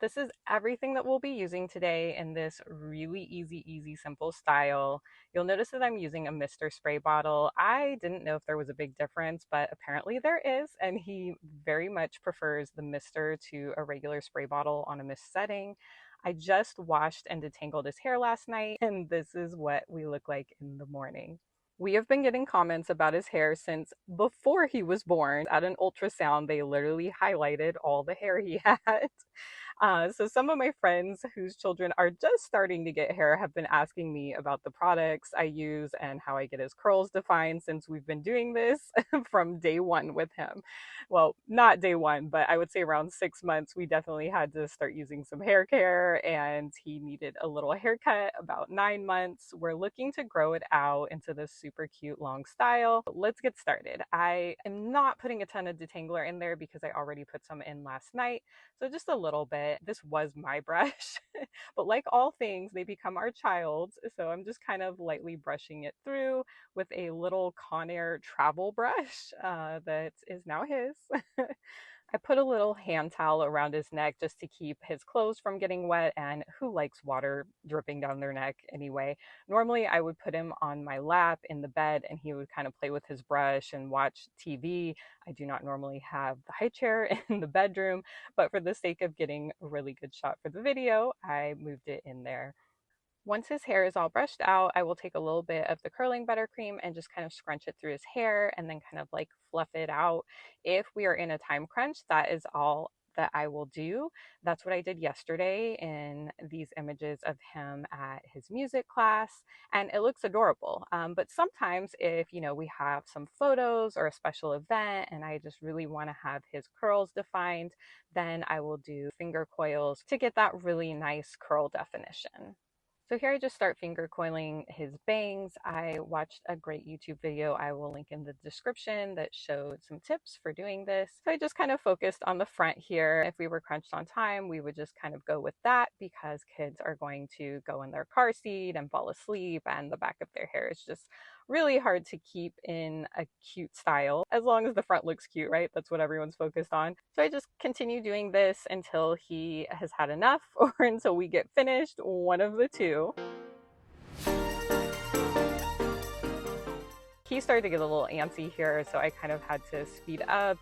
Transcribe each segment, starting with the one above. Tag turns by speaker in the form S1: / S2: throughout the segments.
S1: This is everything that we'll be using today in this really easy, simple style. You'll notice that I'm using a Mister spray bottle. I didn't know if there was a big difference, but apparently there is, and he very much prefers the Mister to a regular spray bottle on a mist setting. I just washed and detangled his hair last night, and this is what we look like in the morning. We have been getting comments about his hair since before he was born. At an ultrasound, they literally highlighted all the hair he had. So some of my friends whose children are just starting to get hair have been asking me about the products I use and how I get his curls defined since we've been doing this from day one with him. Well, not day one, but I would say around 6 months, we definitely had to start using some hair care and he needed a little haircut about 9 months. We're looking to grow it out into this super cute long style. Let's get started. I am not putting a ton of detangler in there because I already put some in last night. So just a little bit. This was my brush, but like all things, they become our child's. So I'm just kind of lightly brushing it through with a little Conair travel brush that is now his. I put a little hand towel around his neck just to keep his clothes from getting wet, and who likes water dripping down their neck anyway? Normally I would put him on my lap in the bed and he would kind of play with his brush and watch TV. I do not normally have the high chair in the bedroom, but for the sake of getting a really good shot for the video, I moved it in there. Once his hair is all brushed out, I will take a little bit of the curling buttercream and just kind of scrunch it through his hair and then kind of like fluff it out. If we are in a time crunch, that is all that I will do. That's what I did yesterday in these images of him at his music class, and it looks adorable. But sometimes if, we have some photos or a special event and I just really want to have his curls defined, then I will do finger coils to get that really nice curl definition. So here I just start finger coiling his bangs. I watched a great YouTube video I will link in the description that showed some tips for doing this. So I just kind of focused on the front here. If we were crunched on time, we would just kind of go with that because kids are going to go in their car seat and fall asleep and the back of their hair is just really hard to keep in a cute style as long as the front looks cute, right? That's what everyone's focused on. So I just continue doing this until he has had enough or until we get finished, one of the two. He started to get a little antsy here, so I kind of had to speed up.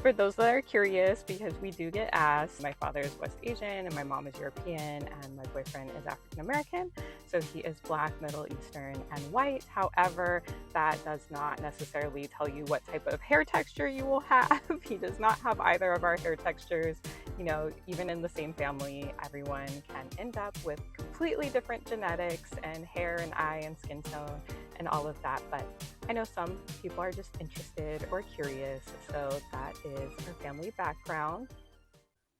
S1: For those that are curious, because we do get asked, my father is West Asian and my mom is European and my boyfriend is African American. So he is Black, Middle Eastern, and white. However, that does not necessarily tell you what type of hair texture you will have. He does not have either of our hair textures. Even in the same family, everyone can end up with completely different genetics and hair and eye and skin tone and all of that. But I know some people are just interested or curious, so that is our family background.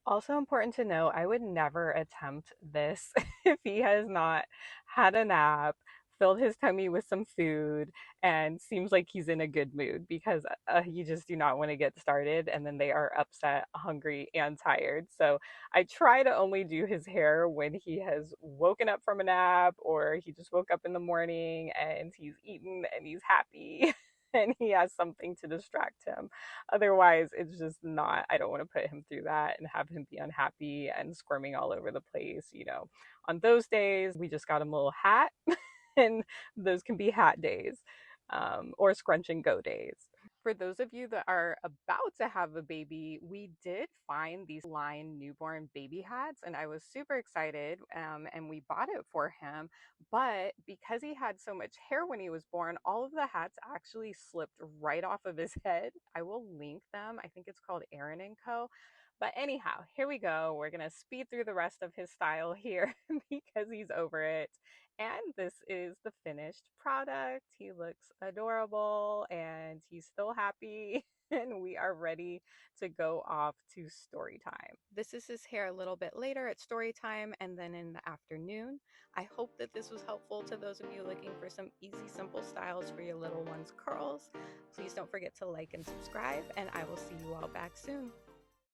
S1: Also important to know, I would never attempt this if he has not had a nap, filled his tummy with some food, and seems like he's in a good mood because you just do not want to get started and then they are upset, hungry, and tired. So I try to only do his hair when he has woken up from a nap or he just woke up in the morning and he's eaten and he's happy. And he has something to distract him. Otherwise, it's just not, I don't want to put him through that and have him be unhappy and squirming all over the place. On those days, we just got him a little hat, and those can be hat days or scrunch and go days. For those of you that are about to have a baby, we did find these line newborn baby hats, and I was super excited, and we bought it for him. But because he had so much hair when he was born, all of the hats actually slipped right off of his head. I will link them. I think it's called Aaron and Co. But anyhow, here we go. We're going to speed through the rest of his style here because he's over it. And this is the finished product. He looks adorable and he's still happy. And we are ready to go off to story time. This is his hair a little bit later at story time and then in the afternoon. I hope that this was helpful to those of you looking for some easy, simple styles for your little one's curls. Please don't forget to like and subscribe, and I will see you all back soon.